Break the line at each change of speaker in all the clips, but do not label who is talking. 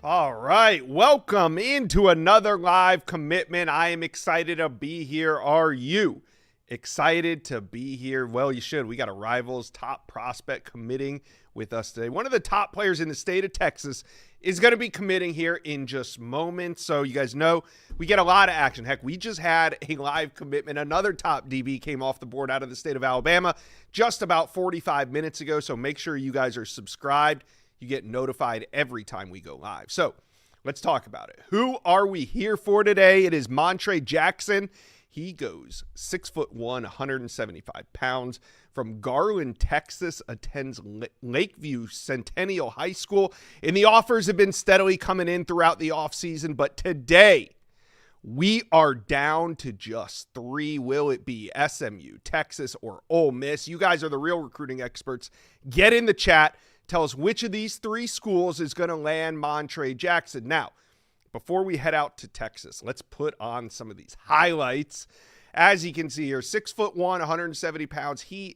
All right, welcome into another live commitment. I am excited to be here. Are you excited to be here? Well, you should. We got a Rivals top prospect committing with us today. One of the top players in the state of Texas is going to be committing here in just moments. So you guys know we get a lot of action. Heck, we just had a live commitment. Another top DB came off the board out of the state of Alabama just about 45 minutes ago. So make sure you guys are subscribed. You get notified every time we go live. So let's talk about it. Who are we here for today? It is Montre Jackson. He goes 6'1", 175 pounds, from Garland, Texas, attends Lakeview Centennial High School. And the offers have been steadily coming in throughout the offseason. But today, we are down to just 3. Will it be SMU, Texas, or Ole Miss? You guys are the real recruiting experts. Get in the chat. Tell us which of these 3 schools is going to land Montre Jackson. Now, before we head out to Texas, let's put on some of these highlights. As you can see here, 6'1", 170 pounds. He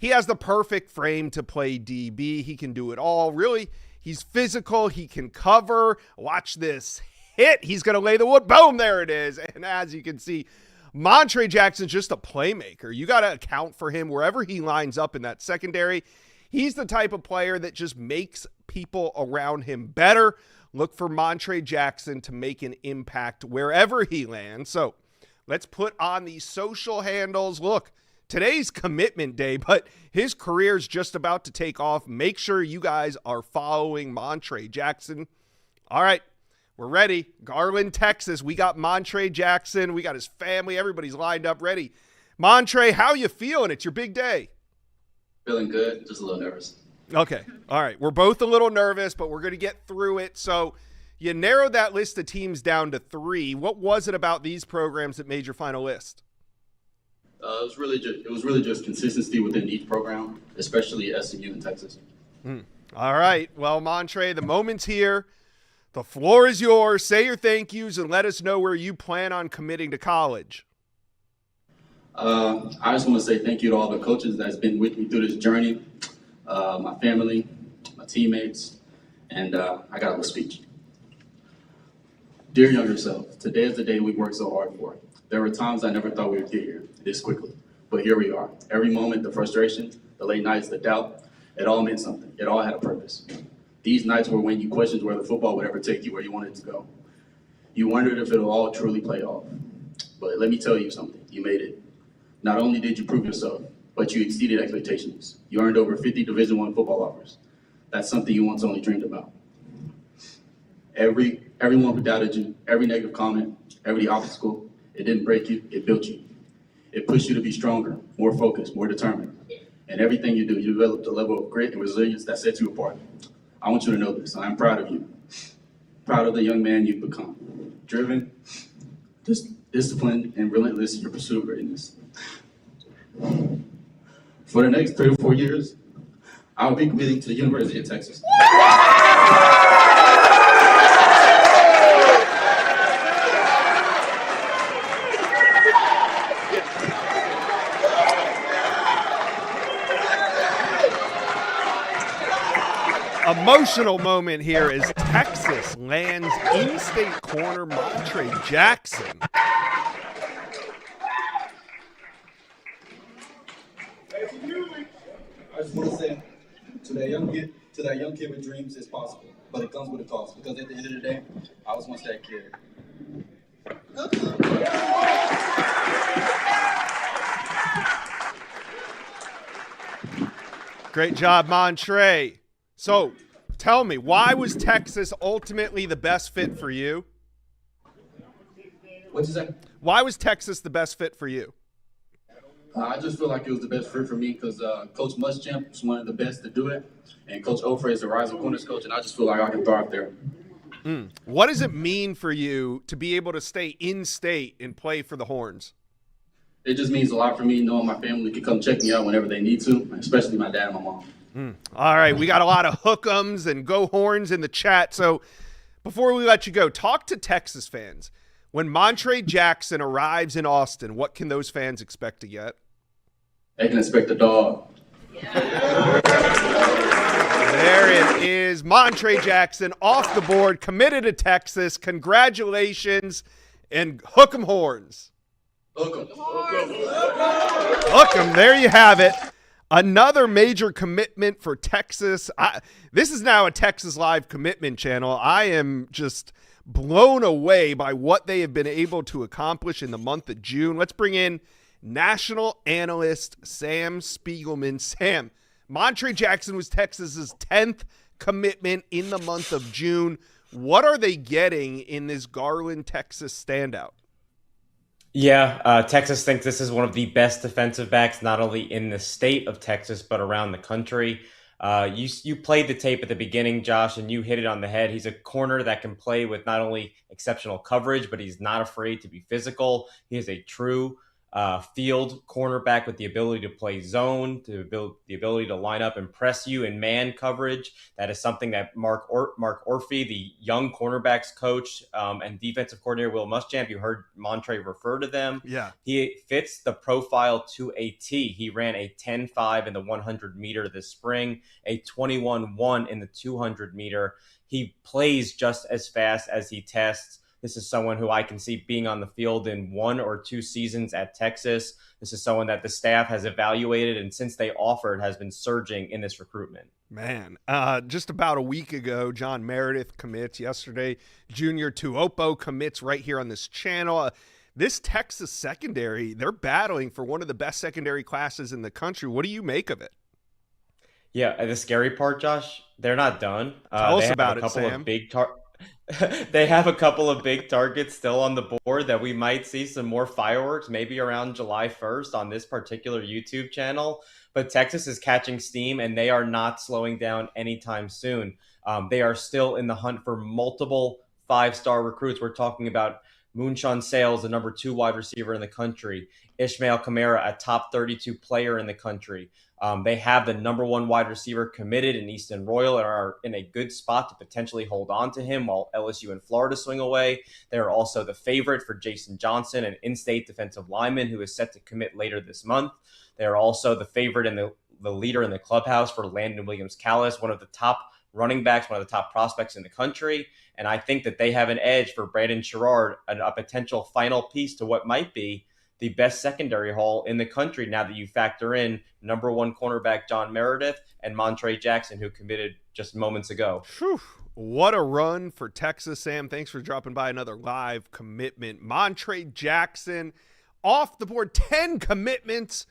has the perfect frame to play DB. He can do it all. Really, he's physical. He can cover. Watch this hit. He's going to lay the wood. Boom, there it is. And as you can see, Montre Jackson's just a playmaker. You got to account for him wherever he lines up in that secondary. He's the type of player that just makes people around him better. Look for Montre Jackson to make an impact wherever he lands. So let's put on these social handles. Look, today's commitment day, but his career's just about to take off. Make sure you guys are following Montre Jackson. All right, we're ready. Garland, Texas. We got Montre Jackson. We got his family. Everybody's lined up ready. Montre, how you feeling? It's your big day.
Feeling good, just a little nervous.
Okay. All right. We're both a little nervous, but we're going to get through it. So you narrowed that list of teams down to 3. What was it about these programs that made your final list?
It was really just consistency within each program, especially SMU in Texas.
All right. Well, Montre, the moment's here. The floor is yours. Say your thank yous and let us know where you plan on committing to college.
I just want to say thank you to all the coaches that's been with me through this journey, my family, my teammates, and I got a little speech. Dear younger self, today is the day we worked so hard for. There were times I never thought we would get here this quickly, but here we are. Every moment, the frustration, the late nights, the doubt, it all meant something. It all had a purpose. These nights were when you questioned whether football would ever take you where you wanted to go. You wondered if it will all truly play off. But let me tell you something, you made it. Not only did you prove yourself, but you exceeded expectations. You earned over 50 Division I football offers. That's something you once only dreamed about. Everyone who doubted you, every negative comment, every obstacle, it didn't break you, it built you. It pushed you to be stronger, more focused, more determined. And everything you do, you developed a level of grit and resilience that sets you apart. I want you to know this, and I'm proud of you. Proud of the young man you've become. Driven, disciplined, and relentless in your pursuit of greatness. For the next 3 or 4 years, I'll be committing to the University of Texas.
Emotional moment here as Texas lands in-state corner Montre Jackson.
I just want to say to that young kid with dreams, it's possible, but it comes with a cost. Because at the end of the day, I was once that kid.
Great job, Montre. So, tell me, why was Texas ultimately the best fit for you?
What'd you say?
Why was Texas the best fit for you?
I just feel like it was the best fit for me because Coach Muschamp was one of the best to do it, and Coach Ofre is the rising corners coach, and I just feel like I can thrive there.
What does it mean for you to be able to stay in state and play for the Horns?
It just means a lot for me knowing my family can come check me out whenever they need to, especially my dad and my mom.
All right, we got a lot of hook'ems and go Horns in the chat. So before we let you go, talk to Texas fans. When Montre Jackson arrives in Austin, what can those fans expect to get?
They can expect a dog.
There it is. Montre Jackson off the board, committed to Texas. Congratulations, and hook 'em horns.
Hook 'em.
Hook 'em. There you have it. Another major commitment for Texas. This is now a Texas Live commitment channel. I am just blown away by what they have been able to accomplish in the month of June. Let's bring in national analyst Sam Spiegelman. Sam, Montre Jackson was Texas's 10th commitment in the month of June. What are they getting in this Garland, Texas standout?
Yeah, Texas thinks this is one of the best defensive backs, not only in the state of Texas, but around the country. You played the tape at the beginning, Josh, and you hit it on the head. He's a corner that can play with not only exceptional coverage, but he's not afraid to be physical. He is a true field cornerback with the ability to play zone, the ability to line up and press you in man coverage. That is something that Mark Orphy, the young cornerbacks coach and defensive coordinator Will Muschamp, you heard Montre refer to them.
Yeah.
He fits the profile to a T. He ran a 10.5 in the 100 meter this spring, a 21.1 in the 200 meter. He plays just as fast as he tests. This is someone who I can see being on the field in 1 or 2 seasons at Texas. This is someone that the staff has evaluated, and since they offered, has been surging in this recruitment.
Man, just about a week ago, John Meredith commits. Yesterday, Junior Tuopo commits right here on this channel. This Texas secondary, they're battling for one of the best secondary classes in the country. What do you make of it?
Yeah, the scary part, Josh, they're not done.
Tell us
they
about
have a
it,
couple
Sam.
of big They have a couple of big targets still on the board that we might see some more fireworks, maybe around July 1st on this particular YouTube channel. But Texas is catching steam, and they are not slowing down anytime soon. They are still in the hunt for multiple 5-star recruits. We're talking about Moonshon Sales, the number 2 wide receiver in the country. Ishmael Kamara, a top 32 player in the country. They have the number 1 wide receiver committed in Easton Royal and are in a good spot to potentially hold on to him while LSU and Florida swing away. They are also the favorite for Jason Johnson, an in-state defensive lineman who is set to commit later this month. They are also the favorite and the leader in the clubhouse for Landon Williams-Callis, one of the top running backs, one of the top prospects in the country. And I think that they have an edge for Brandon Sherrard, a potential final piece to what might be the best secondary haul in the country now that you factor in number 1 cornerback John Meredith and Montre Jackson, who committed just moments ago.
Whew. What a run for Texas, Sam. Thanks for dropping by another live commitment. Montre Jackson off the board, 10 commitments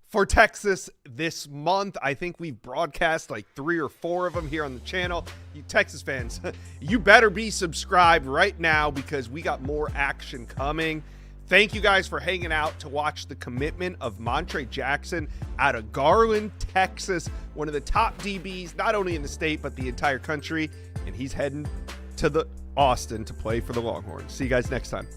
for Texas this month. I think we've broadcast like 3 or 4 of them here on the channel. You Texas fans, you better be subscribed right now because we got more action coming. Thank you guys for hanging out to watch the commitment of Montre Jackson out of Garland, Texas, one of the top DBs, not only in the state, but the entire country. And he's heading to the Austin to play for the Longhorns. See you guys next time.